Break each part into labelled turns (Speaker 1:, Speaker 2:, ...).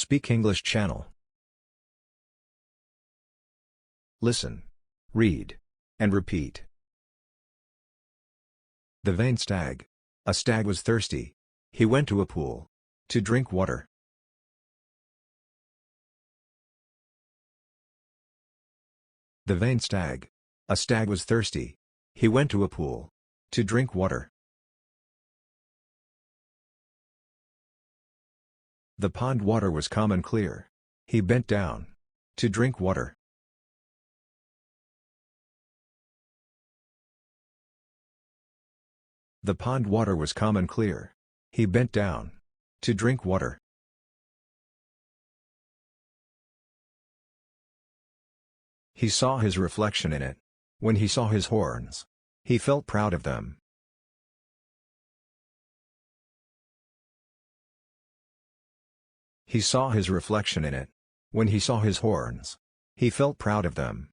Speaker 1: Speak English channel. Listen, read, and repeat. The vain stag. A stag was thirsty. He went to a pool to drink water. The vain stag. A stag was thirsty. He went to a pool to drink water. The pond water was calm and clear. He bent down to drink water. The pond water was calm and clear. He bent down to drink water. He saw his reflection in it. When he saw his horns, he felt proud of them. He saw his reflection in it. When he saw his horns, he felt proud of them.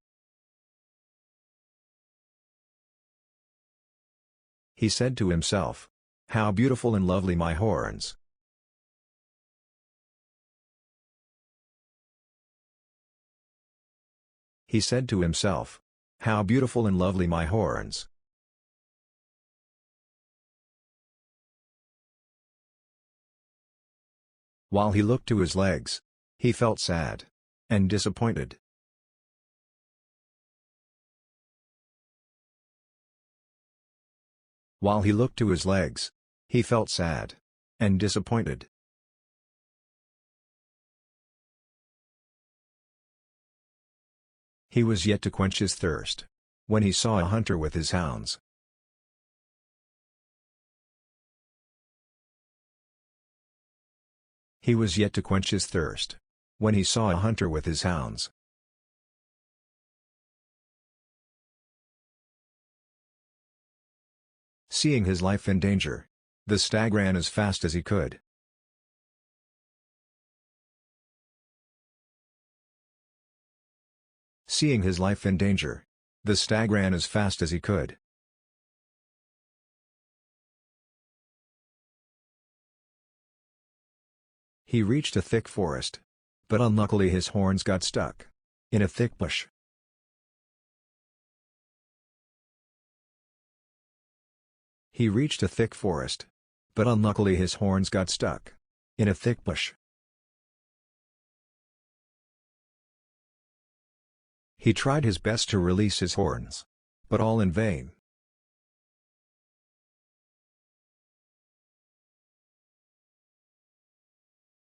Speaker 1: He said to himself, "How beautiful and lovely my horns." He said to himself, "How beautiful and lovely my horns." While he looked to his legs, he felt sad and disappointed. While he looked to his legs, he felt sad and disappointed. He was yet to quench his thirst when he saw a hunter with his hounds. He was yet to quench his thirst when he saw a hunter with his hounds. Seeing his life in danger, the stag ran as fast as he could. Seeing his life in danger, the stag ran as fast as he could. He reached a thick forest, but unluckily his horns got stuck in a thick bush. He reached a thick forest, but unluckily his horns got stuck in a thick bush. He tried his best to release his horns, but all in vain.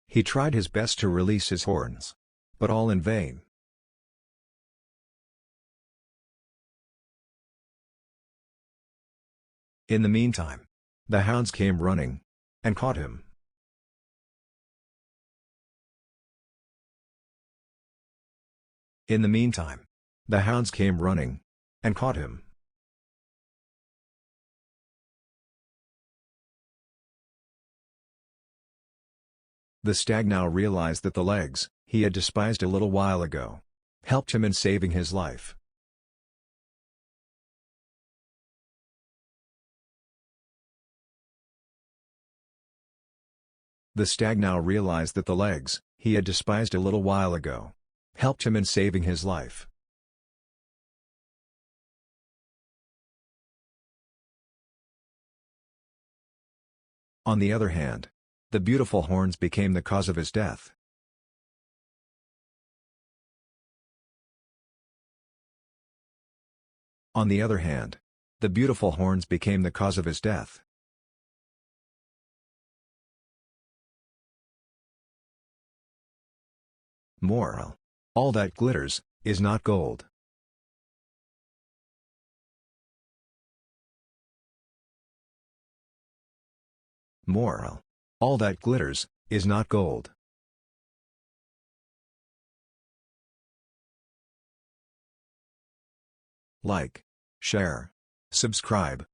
Speaker 1: He tried his best to release his horns, but all in vain. In the meantime, the hounds came running and caught him. In the meantime, the hounds came running and caught him. The stag now realized that the legs he had despised a little while ago helped him in saving his life. The stag now realized that the legs he had despised a little while ago helped him in saving his life. On the other hand, the beautiful horns became the cause of his death. On the other hand, the beautiful horns became the cause of his death. Moral: all that glitters is not gold. Moral: all that glitters is not gold. Like, share, subscribe.